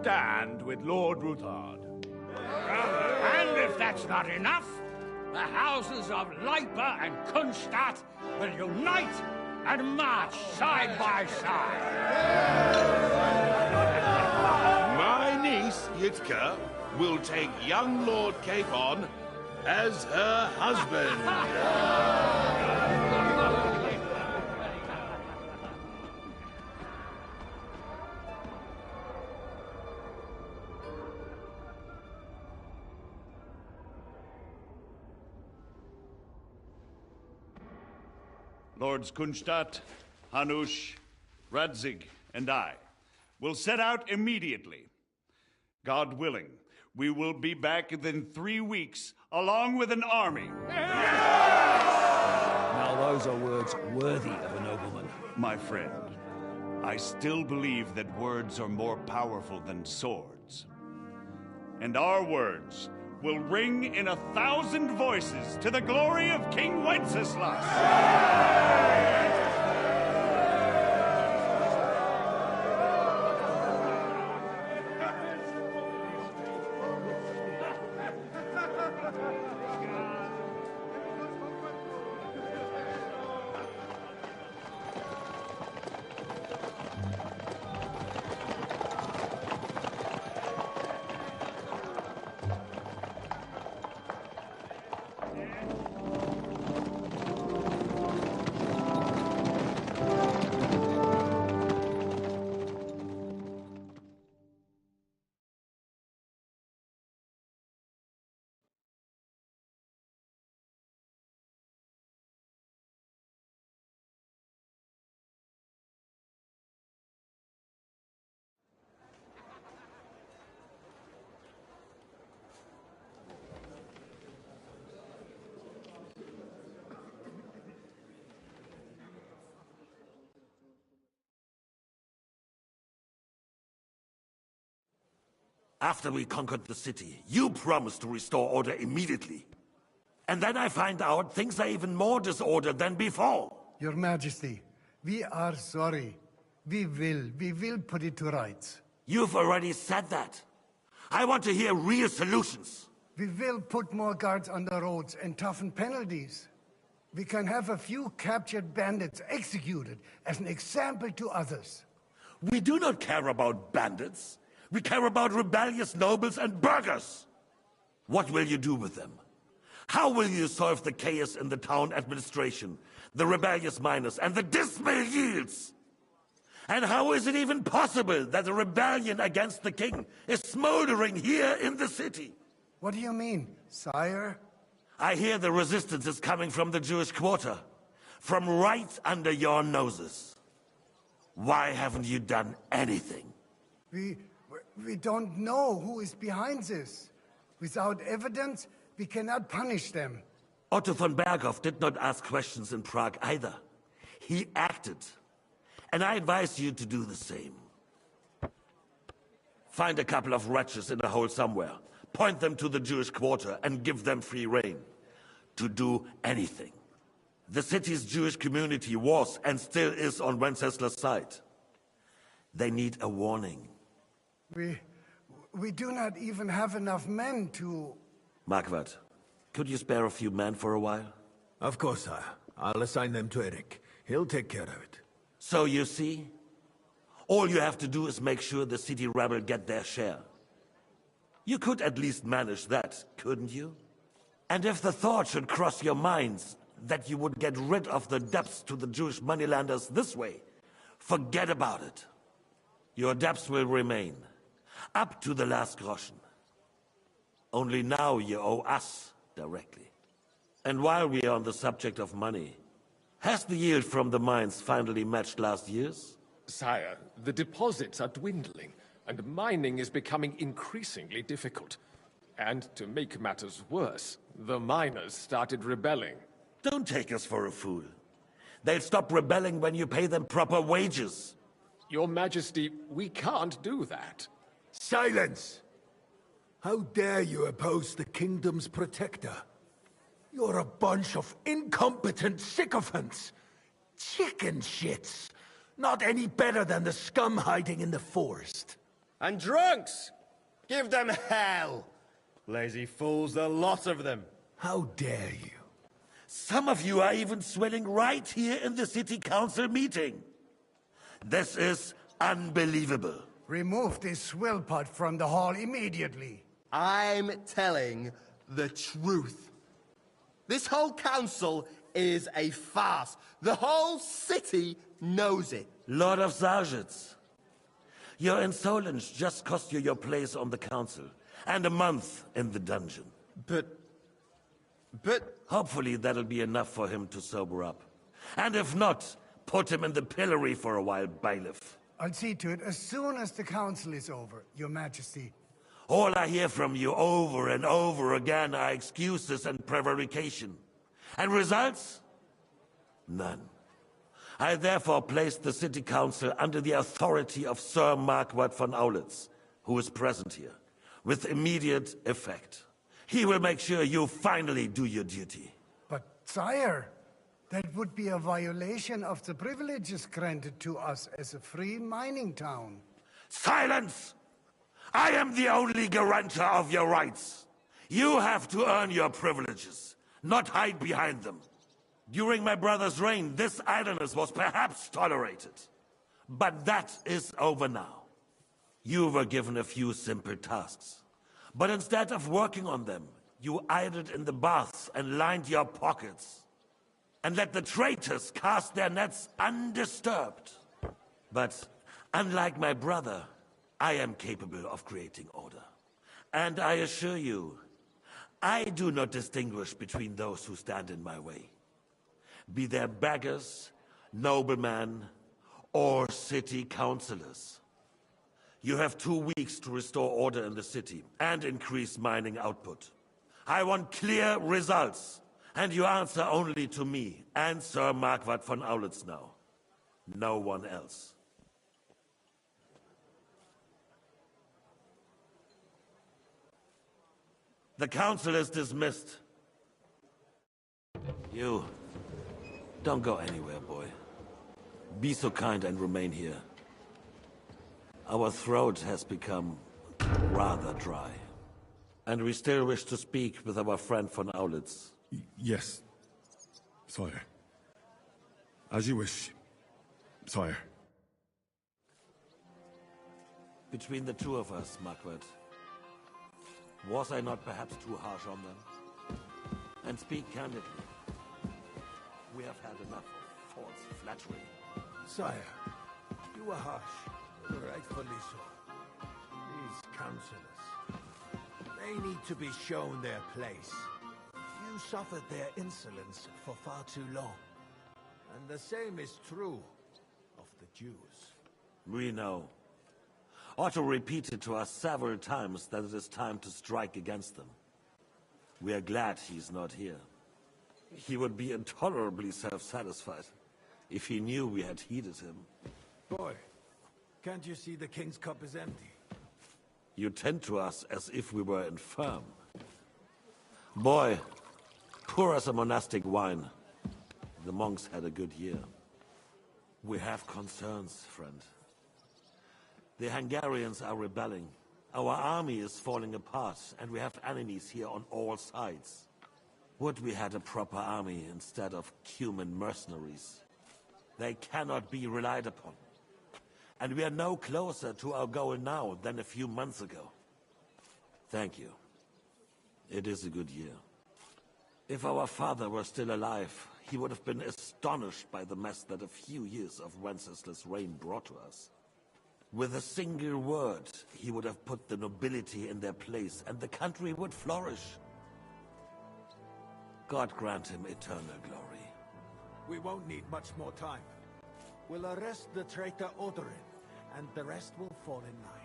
stand with Lord Ruthard. And if that's not enough, the houses of Leipa and Kunstadt will unite and march side by side. My niece, Yitka, will take young Lord Capon as her husband. Lords Kunstadt, Hanush, Radzig, and I will set out immediately. God willing, we will be back within 3 weeks, along with an army. Now those are words worthy of a nobleman. My friend, I still believe that words are more powerful than swords. And our words will ring in 1,000 voices to the glory of King Wenceslas. After we conquered the city, you promised to restore order immediately. And then I find out things are even more disordered than before. Your Majesty, we are sorry. We will put it to rights. You've already said that. I want to hear real solutions. We will put more guards on the roads and toughen penalties. We can have a few captured bandits executed as an example to others. We do not care about bandits. We care about rebellious nobles and burghers. What will you do with them? How will you solve the chaos in the town administration, the rebellious miners, and the dismal yields? And how is it even possible that a rebellion against the king is smoldering here in the city? What do you mean, sire? I hear the resistance is coming from the Jewish quarter, from right under your noses. Why haven't you done anything? We don't know who is behind this. Without evidence, we cannot punish them. Otto von Berghoff did not ask questions in Prague either. He acted. And I advise you to do the same. Find a couple of wretches in a hole somewhere, point them to the Jewish quarter, and give them free rein to do anything. The city's Jewish community was and still is on Wenceslas' side. They need a warning. We do not even have enough men to... Marquardt, could you spare a few men for a while? Of course, sire. I'll assign them to Eric. He'll take care of it. So you see, all you have to do is make sure the city rebel get their share. You could at least manage that, couldn't you? And if the thought should cross your minds that you would get rid of the debts to the Jewish moneylenders this way, forget about it. Your debts will remain, up to the last groschen. Only now you owe us directly. And while we are on the subject of money, has the yield from the mines finally matched last year's? Sire, the deposits are dwindling, and mining is becoming increasingly difficult. And to make matters worse, the miners started rebelling. Don't take us for a fool. They'll stop rebelling when you pay them proper wages. Your Majesty, we can't do that. Silence! How dare you oppose the kingdom's protector? You're a bunch of incompetent sycophants. Chicken shits. Not any better than the scum hiding in the forest. And drunks! Give them hell! Lazy fools, the lot of them. How dare you? Some of you are even swelling right here in the city council meeting. This is unbelievable. Remove this swillpot from the hall immediately. I'm telling the truth. This whole council is a farce. The whole city knows it. Lord of Sargets, your insolence just cost you your place on the council, and a month in the dungeon. But... Hopefully that'll be enough for him to sober up. And if not, put him in the pillory for a while, bailiff. I'll see to it as soon as the council is over, Your Majesty. All I hear from you over and over again are excuses and prevarication. And results? None. I therefore place the city council under the authority of Sir Marquardt von Aulitz, who is present here, with immediate effect. He will make sure you finally do your duty. But, sire, that would be a violation of the privileges granted to us as a free mining town. Silence! I am the only guarantor of your rights. You have to earn your privileges, not hide behind them. During my brother's reign, this idleness was perhaps tolerated. But that is over now. You were given a few simple tasks. But instead of working on them, you idled in the baths and lined your pockets. And let the traitors cast their nets undisturbed. But unlike my brother, I am capable of creating order. And I assure you, I do not distinguish between those who stand in my way. Be they beggars, noblemen, or city councillors. You have 2 weeks to restore order in the city and increase mining output. I want clear results, and you answer only to me and Sir Marquardt von Aulitz now. No one else. The council is dismissed. You, don't go anywhere, boy. Be so kind and remain here. Our throat has become rather dry. And we still wish to speak with our friend von Aulitz. Yes, sire. As you wish, sire. Between the two of us, Marquardt, was I not perhaps too harsh on them? And speak candidly, we have had enough of false flattery. Sire, you were harsh, rightfully so. These councillors, they need to be shown their place. You suffered their insolence for far too long. And the same is true of the Jews. We know. Otto repeated to us several times that it is time to strike against them. We are glad he's not here. He would be intolerably self-satisfied if he knew we had heeded him. Boy, can't you see the king's cup is empty? You tend to us as if we were infirm. Boy, pour us a monastic wine. The monks had a good year. We have concerns, friend. The Hungarians are rebelling. Our army is falling apart, and we have enemies here on all sides. Would we had a proper army instead of human mercenaries? They cannot be relied upon. And we are no closer to our goal now than a few months ago. Thank you. It is a good year. If our father were still alive, he would have been astonished by the mess that a few years of Wenceslas' reign brought to us. With a single word, he would have put the nobility in their place, and the country would flourish. God grant him eternal glory. We won't need much more time. We'll arrest the traitor Odorin, and the rest will fall in line.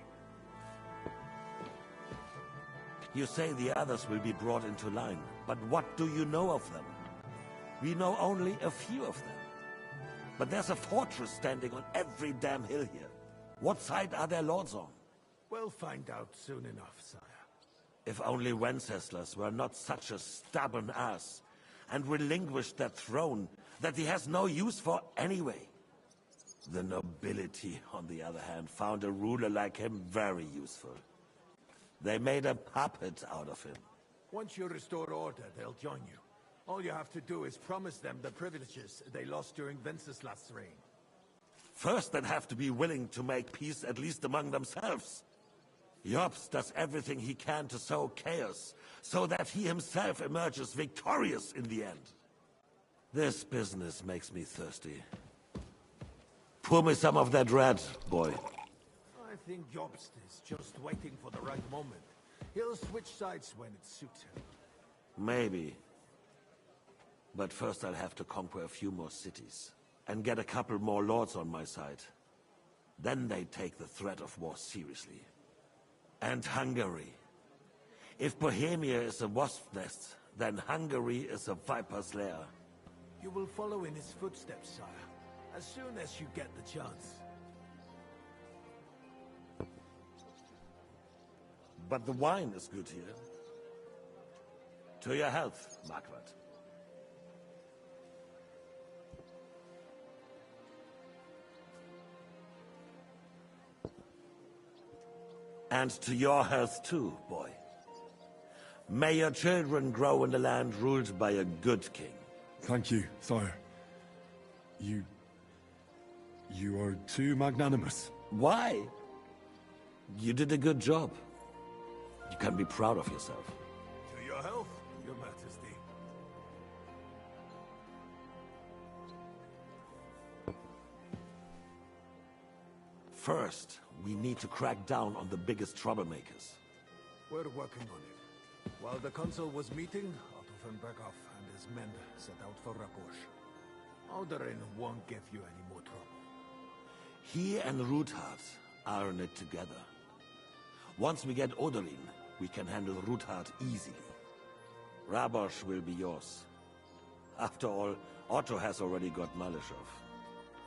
You say the others will be brought into line, but what do you know of them? We know only a few of them. But there's a fortress standing on every damn hill here. What side are their lords on? We'll find out soon enough, sire. If only Wenceslas were not such a stubborn ass, and relinquished that throne that he has no use for anyway. The nobility nobility, on the other hand, found a ruler like him very useful. They made a puppet out of him. Once you restore order, they'll join you. All you have to do is promise them the privileges they lost during Wenceslas's reign. First, they'd have to be willing to make peace, at least among themselves. Jobst does everything he can to sow chaos, so that he himself emerges victorious in the end. This business makes me thirsty. Pour me some of that red, boy. I think Jobst is just waiting for the right moment. He'll switch sides when it suits him. Maybe. But first I'll have to conquer a few more cities, and get a couple more lords on my side. Then they take the threat of war seriously. And Hungary. If Bohemia is a wasp's nest, then Hungary is a viper's lair. You will follow in his footsteps, sire, as soon as you get the chance. But the wine is good here. To your health, Marquardt. And to your health too, boy. May your children grow in a land ruled by a good king. Thank you, sire. You are too magnanimous. Why? You did a good job. You can be proud of yourself. To your health, your majesty. First, we need to crack down on the biggest troublemakers. We're working on it. While the consul was meeting, Otto von Berghoff and his men set out for Raposh. Alderin won't give you any more trouble. He and Ruthard are in it together. Once we get Odorin, we can handle Ruthard easily. Rabosh will be yours. After all, Otto has already got Malishov.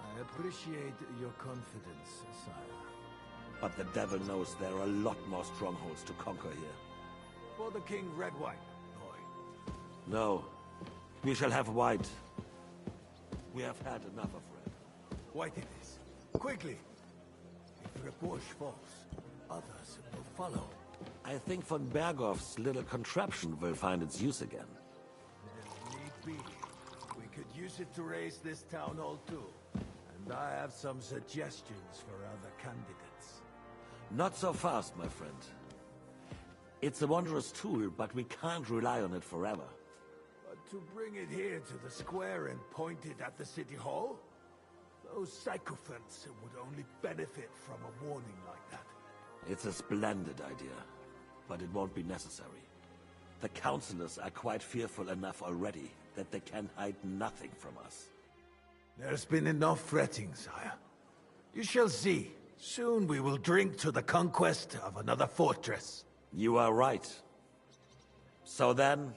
I appreciate your confidence, sire. But the devil knows there are a lot more strongholds to conquer here. For the king, red wine, boy. No. We shall have white. We have had enough of red. White it is. Quickly! If Raposh falls, others will follow. I think von Berghoff's little contraption will find its use again. If need be, we could use it to raise this town hall too. And I have some suggestions for other candidates. Not so fast, my friend. It's a wondrous tool, but we can't rely on it forever. But to bring it here to the square and point it at the city hall? Those sycophants would only benefit from a warning like that. It's a splendid idea, but it won't be necessary. The councillors are quite fearful enough already that they can hide nothing from us. There's been enough fretting, sire. You shall see. Soon we will drink to the conquest of another fortress. You are right. So then,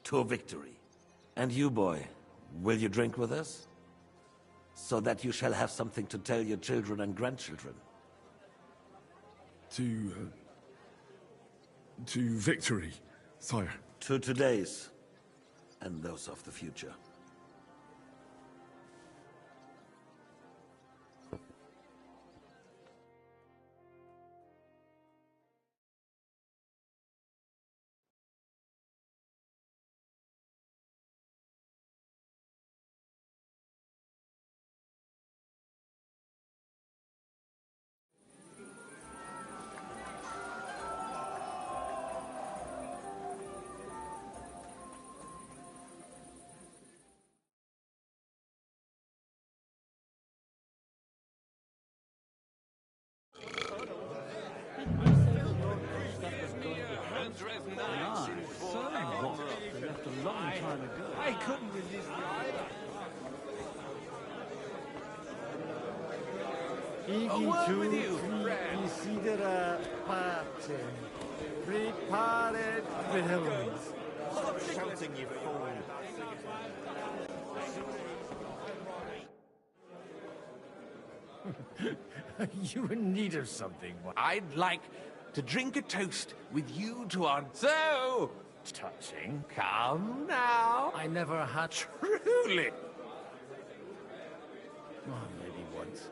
to victory. And you, boy, will you drink with us? So that you shall have something to tell your children and grandchildren. To victory, sire. To today's, and those of the future. I couldn't resist it either. A word with you, friend. Desidera pace. Prepared villains. Stop shouting, you fool. You in need of something. I'd like to drink a toast with you to our... So, Touching. come now. I never had... Truly. Oh, maybe once.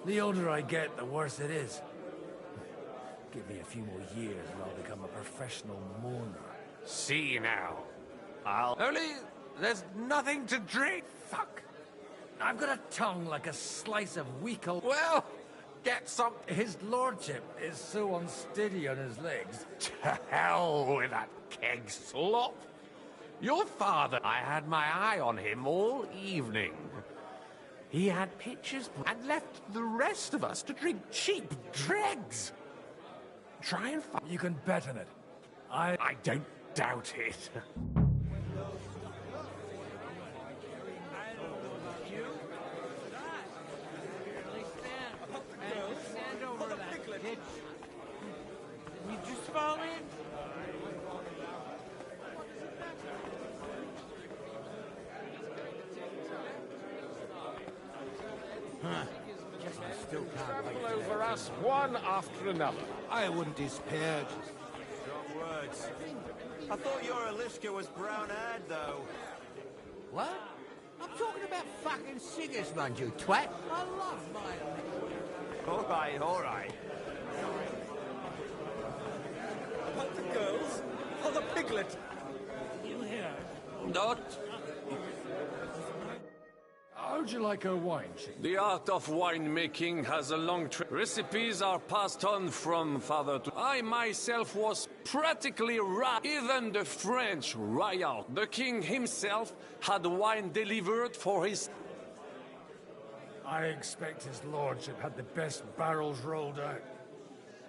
The older I get, the worse it is. Give me a few more years and I'll become a professional mourner. See now. Only there's nothing to drink. Fuck! I've got a tongue like a slice of weakle. Well, get some. His lordship is so unsteady on his legs. To hell with that keg slop. Your father, I had my eye on him all evening. He had pictures and left the rest of us to drink cheap dregs. Try and find... You can bet on it. I don't doubt it. You just fall in? Still can't wait. Travel over us one after another. I wouldn't despair. Strong words. I thought your Aliska was brown-eyed, though. What? I'm talking about fucking Sigismund, you twat. I love my... All right, all right. About the girls? Or the piglet? You hear? Not How'd you like our wine, Chief? The art of winemaking has a long recipes are passed on from father to... I myself was practically even the French royal. The king himself had wine delivered for his... I expect his lordship had the best barrels rolled out.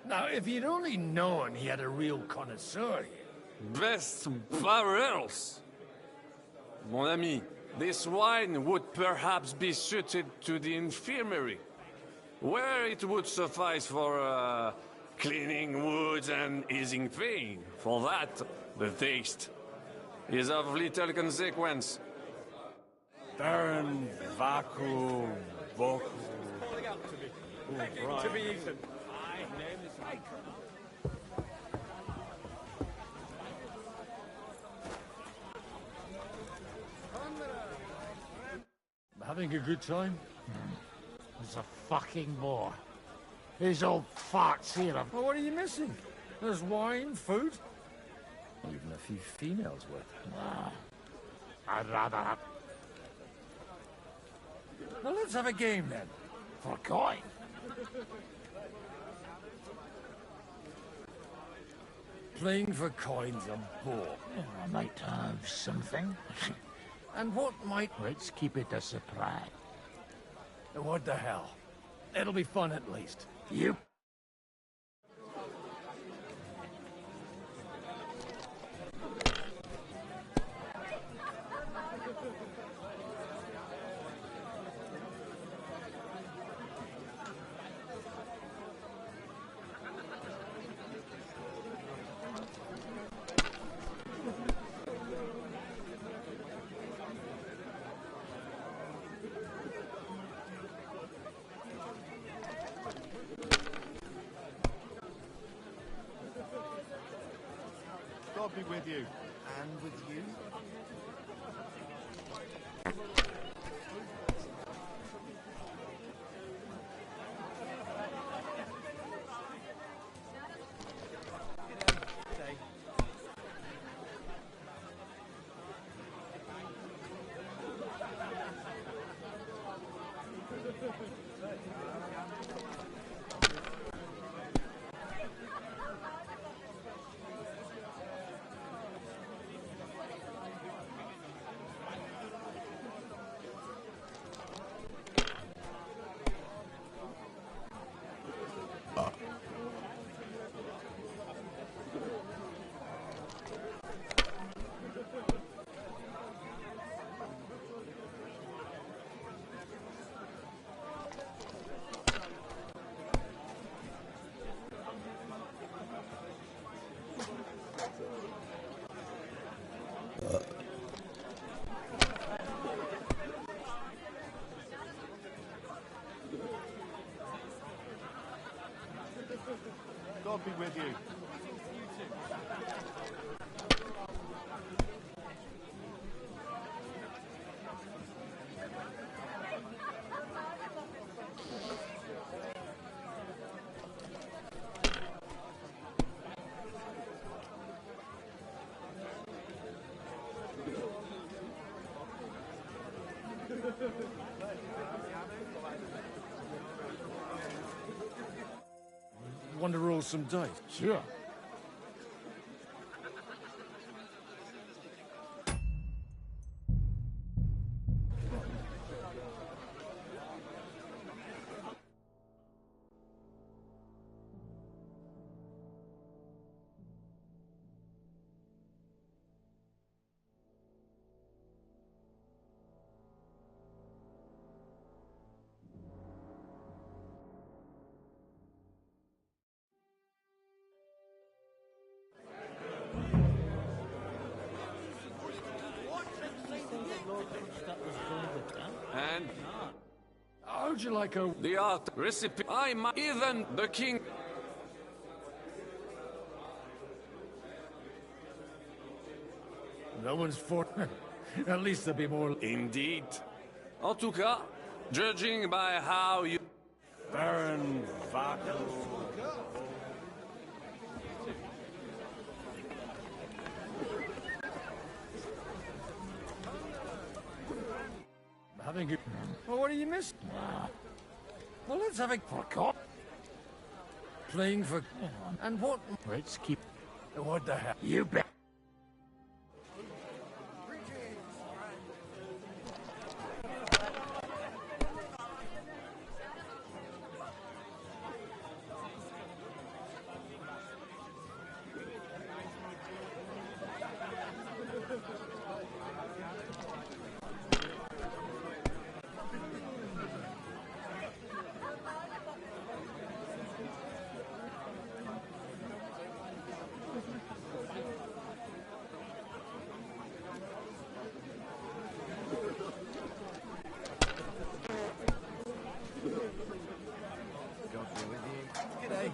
Now, if he'd only known he had a real connoisseur here. Best barrels! Mon ami, this wine would perhaps be suited to the infirmary, where it would suffice for cleaning wounds and easing pain. For that, the taste is of little consequence. Baron Vaku Boku. To be eaten. Having a good time? There's a fucking bore. These old farts here are... Well, what are you missing? There's wine, food, even a few females with. I'd rather have... Well, let's have a game then. For coin. Playing for coin's a bore. I might have something. And what might... Let's keep it a surprise. What the hell? It'll be fun at least. You... God be with you. And with you? God be with you. Want to roll some dice? Sure. And How'd you like a... the art recipe. Even the king. No one's for... At least there'll be more... Indeed. En tout cas, judging by how you... Baron Vaco. Having a... Well, what do you miss? Well, let's have a... For cop. Playing for... And what... Let's keep... What the hell? You bet.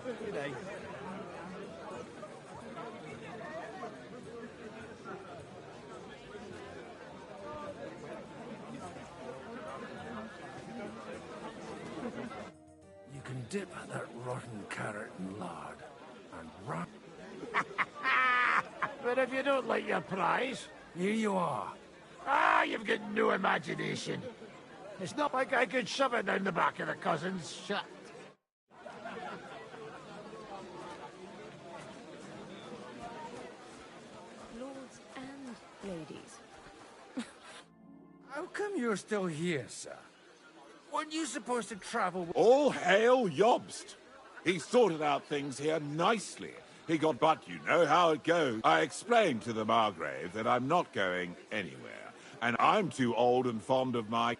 G'day. You can dip that rotten carrot in lard and run. But if you don't like your prize, here you are. Ah, you've got no imagination. It's not like I could shove it down the back of the cousin's shut. Lords and ladies. How come you're still here, sir? Weren't you supposed to travel? All hail Jobst. He sorted out things here nicely. He got, but you know how it goes. I explained to the Margrave that I'm not going anywhere, and I'm too old and fond of my...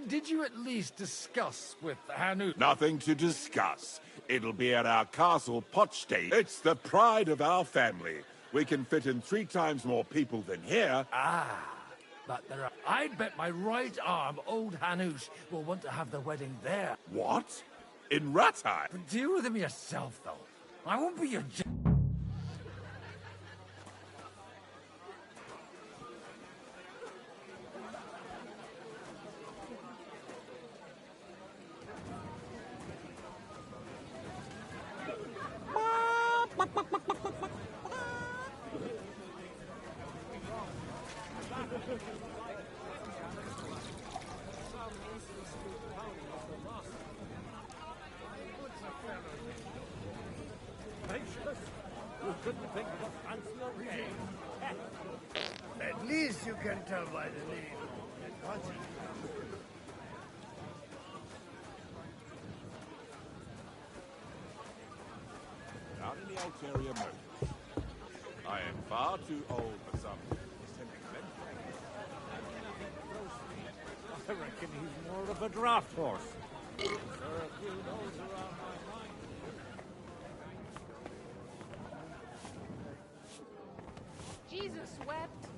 Did you at least discuss with Hanu? Nothing to discuss. It'll be at our castle Potstate. It's the pride of our family. We can fit in 3 times more people than here. Ah, but there are... I'd bet my right arm old Hanush will want to have the wedding there. What? In Ratai? But deal with him yourself, though. I won't be your... At least you can tell by the name. Out in the ulterior motives. I am far too old for some sentimental. I reckon he's more of a draft horse. There are a few those around my mind. Jesus wept.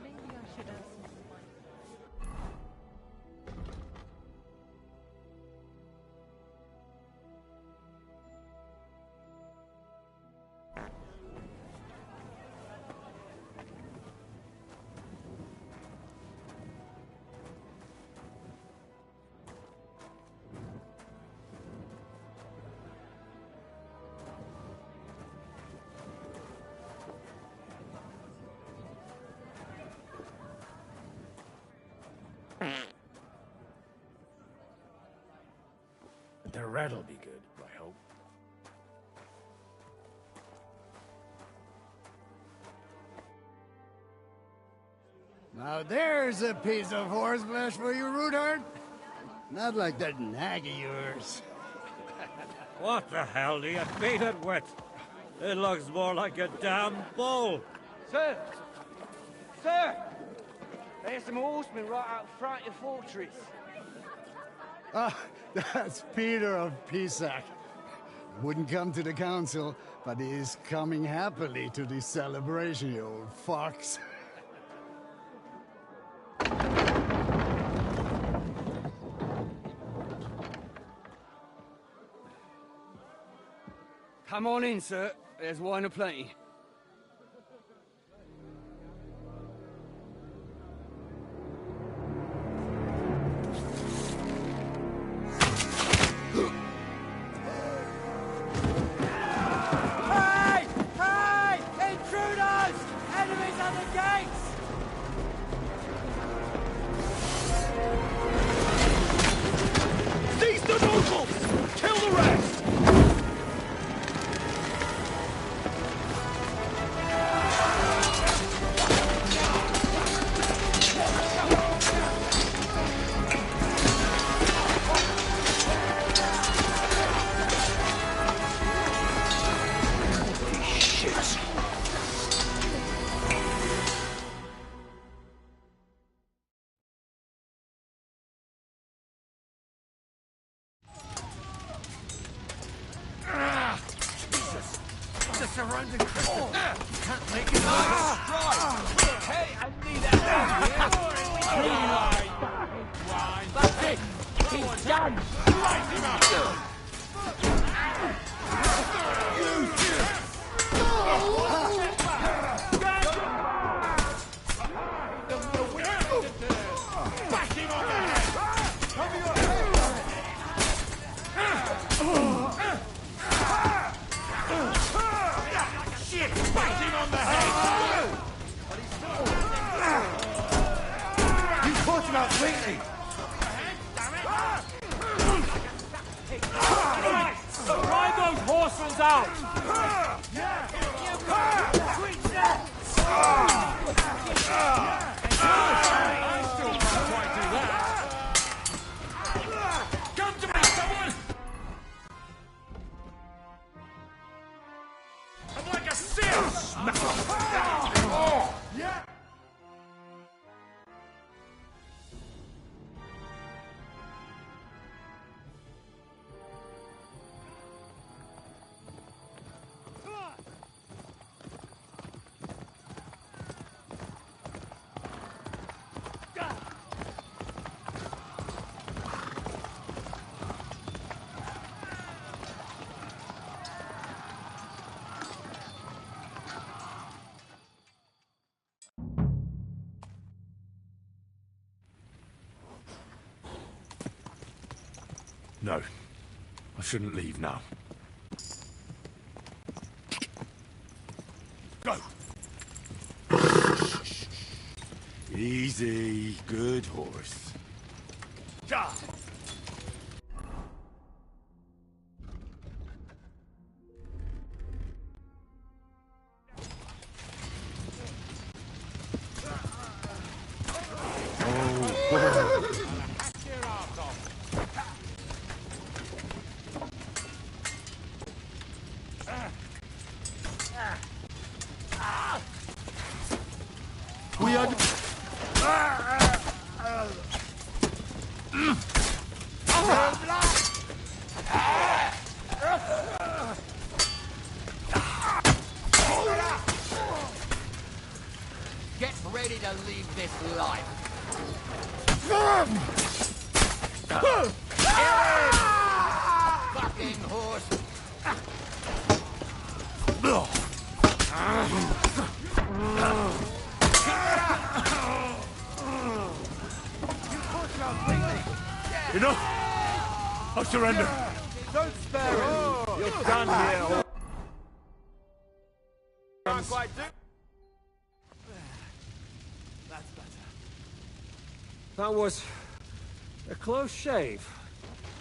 Maybe I should ask. the red'll be good, I hope. Now there's a piece of horseflesh for you, Rootard. Not like that nag of yours. What the hell do you beat it with? It looks more like a damn bull. Sir! Sir! There's some horsemen right out front of the fortress. Ah, that's Peter of Pisac. Wouldn't come to the council, but he is coming happily to the celebration, you old fox. Come on in, sir. There's wine aplenty. Hey! Hey! Intruders! Enemies on the gates! Seize the nobles! Kill the rest! Surrounding crystal. Can't make it over. Hey, I need that. That's it! He's done! Light him up! Back him on the head! Cover your head! Shit! Back him on the head! You caught him out lately! Drive those horsemen out! Come to me, someone! I'm like a seal! Smack oh, yeah! No, I shouldn't leave now. Go! Easy, good horse. Ja! We are... Get ready to leave this life. Fucking horse. Enough! I'll surrender. Don't spare him. You're done here. Can't quite do. That's better. That was a close shave.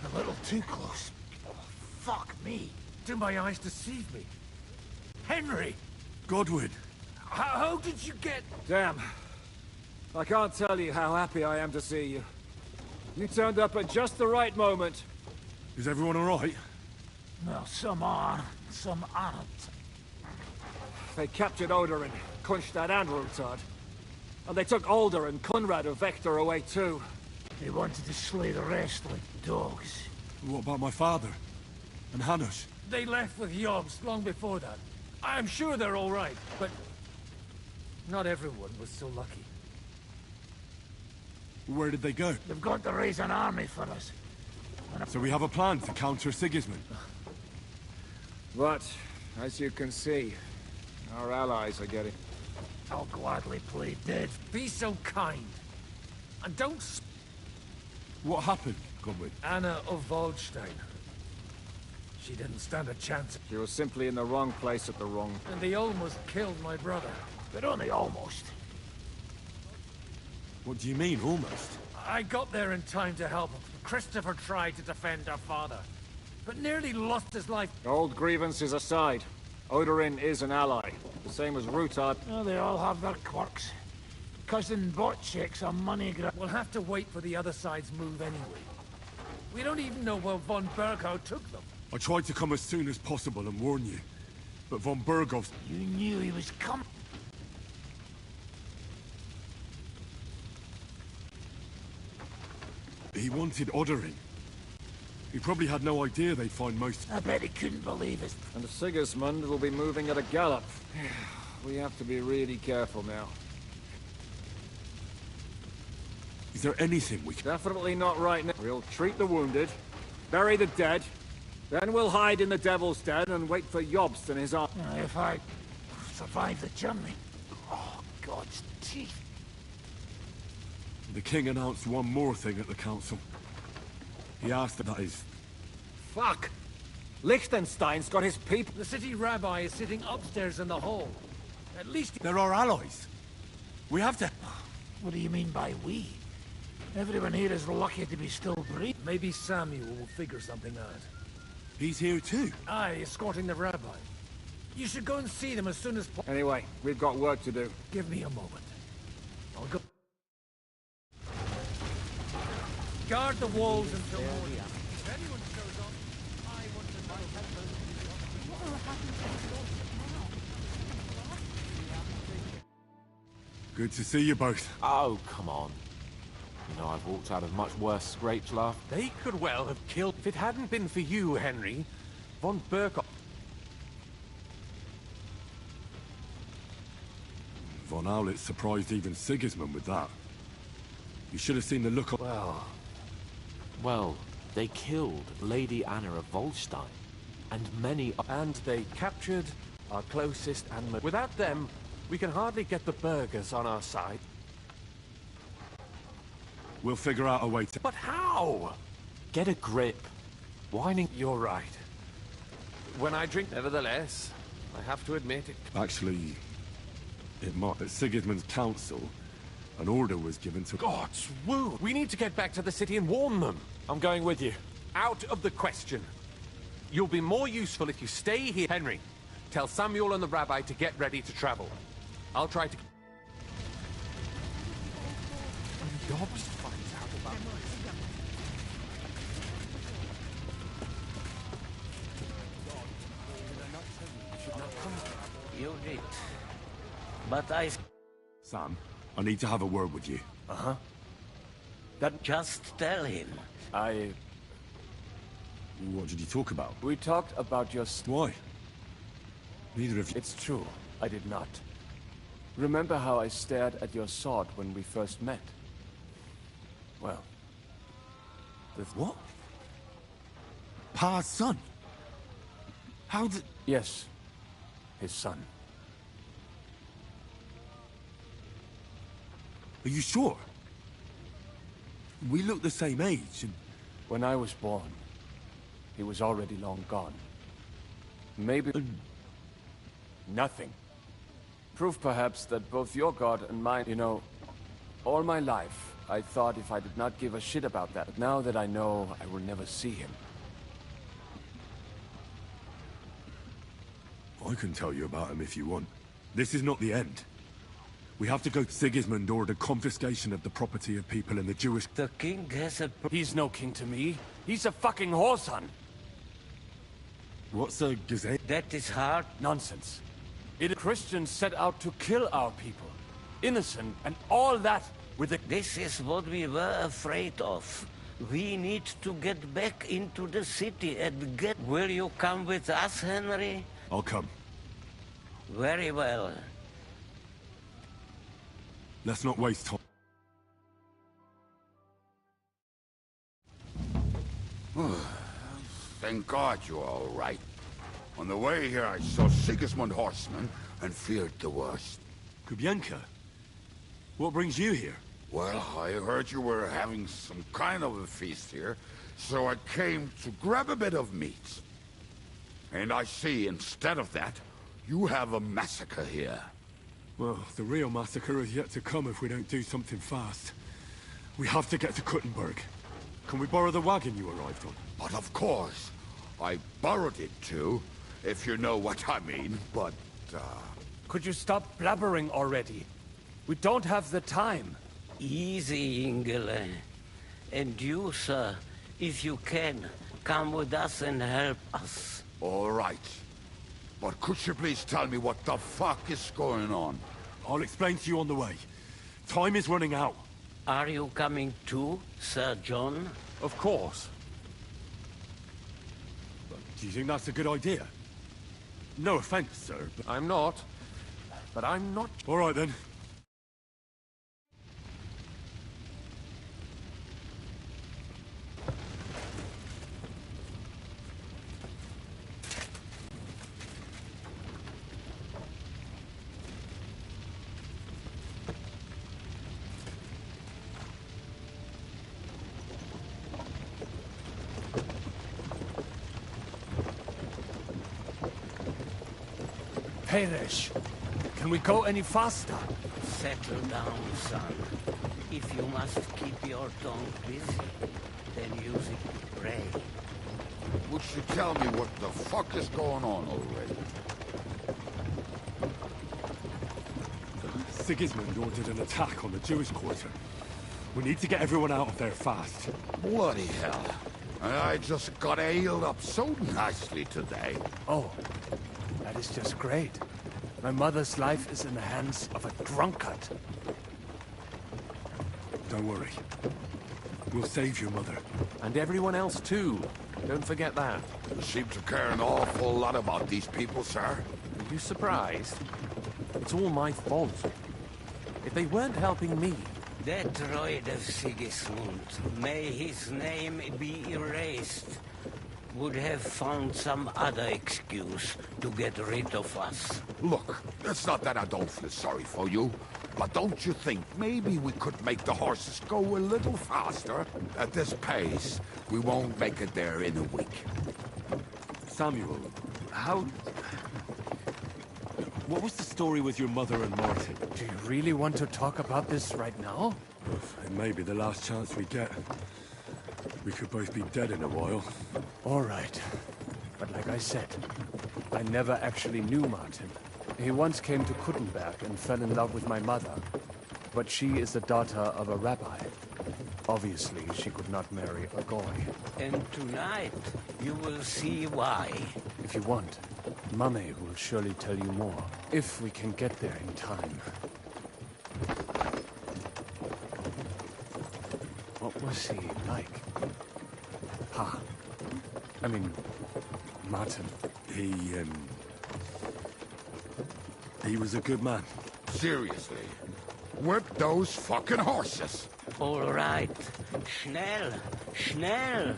A little too close. Fuck me. Do my eyes deceive me? Henry! Godwin! How did you get... Damn. I can't tell you how happy I am to see you. You turned up at just the right moment. Is everyone alright? Well, some are, some aren't. They captured Odorin, Kunstad and Rutard. And they took Alder and Conrad of Vector away too. They wanted to slay the rest like dogs. What about my father? And Hanush? They left with Yobs long before that. I'm sure they're all right, but... not everyone was so lucky. Where did they go? They've got to raise an army for us. So we have a plan to counter Sigismund? But, as you can see, our allies are getting... I'll gladly play dead. Be so kind. And don't... What happened, Godwin? Anna of Waldstein. She didn't stand a chance. She was simply in the wrong place at the wrong... And they almost killed my brother. But only almost. What do you mean, almost? I got there in time to help him. Christopher tried to defend our father, but nearly lost his life. Old grievances aside, Odorin is an ally, the same as Rutard. Oh, they all have their quirks. Cousin Botchek's a money grab. We'll have to wait for the other side's move anyway. We don't even know where von Berghow took them. I tried to come as soon as possible and warn you, but von Berghoff... You knew he was coming. He wanted Odorin. He probably had no idea they'd find most... I bet he couldn't believe it. And Sigismund will be moving at a gallop. We have to be really careful now. Is there anything we can... Definitely not right now. We'll treat the wounded, bury the dead, then we'll hide in the Devil's Den and wait for Jobst and his arm. If I survive the journey... Oh, God's teeth. The king announced one more thing at the council. He asked that is... Fuck! Liechtenstein's got his people... The city rabbi is sitting upstairs in the hall. At least... There are allies. We have to... What do you mean by we? Everyone here is lucky to be still breathing. Maybe Samuel will figure something out. He's here too? Aye, escorting the rabbi. You should go and see them as soon as possible. Anyway, we've got work to do. Give me a moment. I'll go... Guard the walls until morning. If anyone shows up, I want to know. What will happen to Good to see you both. Oh, come on. You know, I've walked out of much worse scrapes, love. They could well have killed... If it hadn't been for you, Henry, von Berghoff... Von Aulitz surprised even Sigismund with that. You should have seen the look on... Well, they killed Lady Anna of Waldstein, and many... And they captured our closest and... Without them, we can hardly get the burghers on our side. We'll figure out a way to... But how? Get a grip. Whining... You're right. When I drink... Nevertheless, I have to admit it... Actually, it might. At Sigismund's council, an order was given to... God's woo! We need to get back to the city and warn them. I'm going with you. Out of the question. You'll be more useful if you stay here. Henry, tell Samuel and the rabbi to get ready to travel. I'll try to... When Dobbs finds out about... You're right. But I... Sam, I need to have a word with you. Uh-huh. Just tell him. What did you talk about? We talked about your... Why? Neither of you... It's true. I did not. Remember how I stared at your sword when we first met? Well... What? Pa's son? How did... Yes. His son. Are you sure? We look the same age, and... When I was born, he was already long gone. Maybe... Nothing. Proof, perhaps, that both your god and mine... You know, all my life, I thought if I did not give a shit about that. But now that I know, I will never see him. I can tell you about him if you want. This is not the end. We have to go. Sigismund ordered confiscation of the property of people in the Jewish... The king has a... He's no king to me. He's a fucking whoreson. What's a gazette? That is hard. Nonsense. Christians set out to kill our people. Innocent, and all that with the... This is what we were afraid of. We need to get back into the city and get... Will you come with us, Henry? I'll come. Very well. Let's not waste time. Thank God you're all right. On the way here, I saw Sigismund horsemen and feared the worst. Kubienka? What brings you here? Well, I heard you were having some kind of a feast here, so I came to grab a bit of meat. And I see, instead of that, you have a massacre here. Well, the real massacre is yet to come if we don't do something fast. We have to get to Kuttenberg. Can we borrow the wagon you arrived on? But of course. I borrowed it too, if you know what I mean, but, Could you stop blabbering already? We don't have the time. Easy, Ingele. And you, sir, if you can, come with us and help us. All right. But could you please tell me what the fuck is going on? I'll explain to you on the way. Time is running out. Are you coming too, Sir John? Of course. Do you think that's a good idea? No offense, sir, but... I'm not. But I'm not... All right, then. Perish. Can we go any faster? Settle down, son. If you must keep your tongue busy, then use it to pray. Would you tell me what the fuck is going on already? Sigismund ordered an attack on the Jewish quarter. We need to get everyone out of there fast. Bloody hell. I just got ailed up so nicely today. Oh, that is just great. My mother's life is in the hands of a drunkard. Don't worry. We'll save your mother. And everyone else too. Don't forget that. You seem to care an awful lot about these people, sir. Are you surprised? It's all my fault. If they weren't helping me... That droid of Sigismund, may his name be erased, would have found some other excuse to get rid of us. Look, it's not that I don't feel sorry for you, but don't you think maybe we could make the horses go a little faster? At this pace, we won't make it there in a week. Samuel, how... What was the story with your mother and Martin? Do you really want to talk about this right now? It may be the last chance we get. We could both be dead in a while. All right. But like I said, I never actually knew Martin. He once came to Kuttenberg and fell in love with my mother. But she is the daughter of a rabbi. Obviously, she could not marry a goy. And tonight, you will see why. If you want, Mame will surely tell you more. If we can get there in time. What was he like? I mean, Martin. He was a good man. Seriously. Whip those fucking horses. All right. Schnell. Schnell.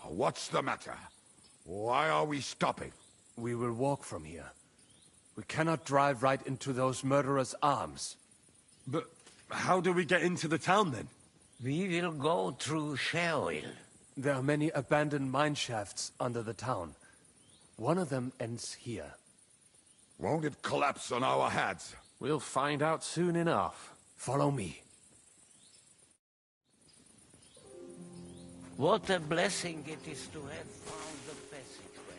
What's the matter? Why are we stopping? We will walk from here. We cannot drive right into those murderers' arms. But how do we get into the town, then? We will go through Sherwill. There are many abandoned mine shafts under the town. One of them ends here. Won't it collapse on our heads? We'll find out soon enough. Follow me. What a blessing it is to have found the passageway.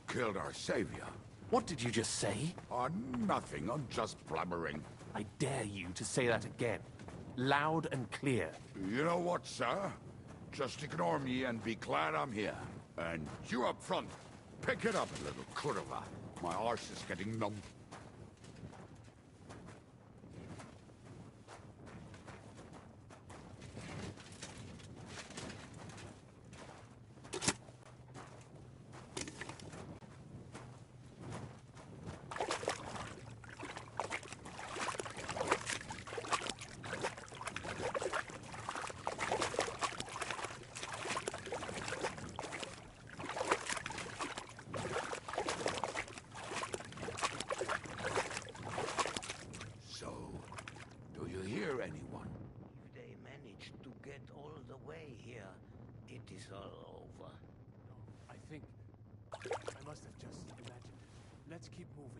Killed our savior. What did you just say? Nothing. I'm just blabbering. I dare you to say that again. Loud and clear. You know what, sir? Just ignore me and be glad I'm here. And you up front, pick it up a little, curva. My arse is getting numb. I must have just imagined it. Let's keep moving.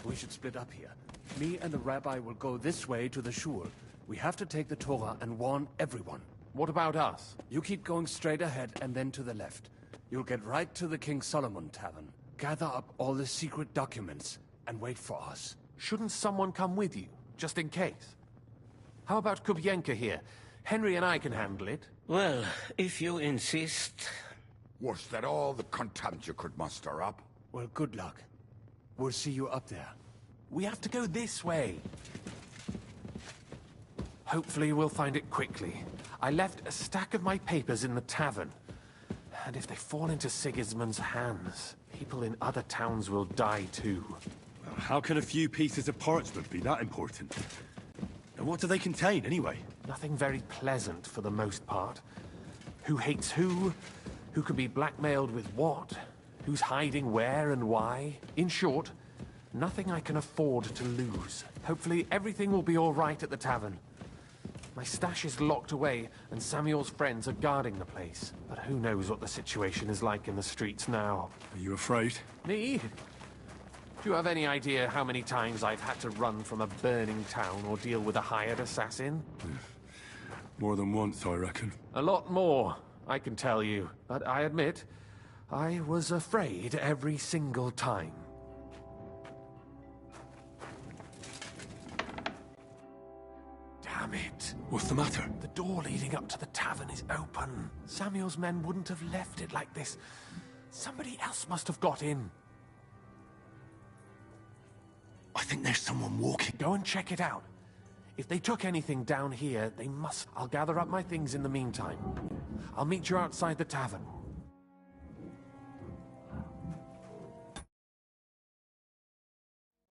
We should split up here. Me and the rabbi will go this way to the shul. We have to take the Torah and warn everyone. What about us? You keep going straight ahead and then to the left. You'll get right to the King Solomon Tavern. Gather up all the secret documents and wait for us. Shouldn't someone come with you, just in case? How about Kubyenka here? Henry and I can handle it. Well, if you insist. Was that all the contempt you could muster up? Well, good luck. We'll see you up there. We have to go this way. Hopefully we'll find it quickly. I left a stack of my papers in the tavern. And if they fall into Sigismund's hands, people in other towns will die too. How can a few pieces of parchment be that important? And what do they contain, anyway? Nothing very pleasant for the most part. Who hates who can be blackmailed with what, who's hiding where and why. In short, nothing I can afford to lose. Hopefully everything will be all right at the tavern. My stash is locked away, and Samuel's friends are guarding the place. But who knows what the situation is like in the streets now. Are you afraid? Me? Do you have any idea how many times I've had to run from a burning town or deal with a hired assassin? More than once, I reckon. A lot more, I can tell you. But I admit, I was afraid every single time. Damn it. What's the matter? The door leading up to the tavern is open. Samuel's men wouldn't have left it like this. Somebody else must have got in. I think there's someone walking. Go and check it out. If they took anything down here, they must. I'll gather up my things in the meantime. I'll meet you outside the tavern.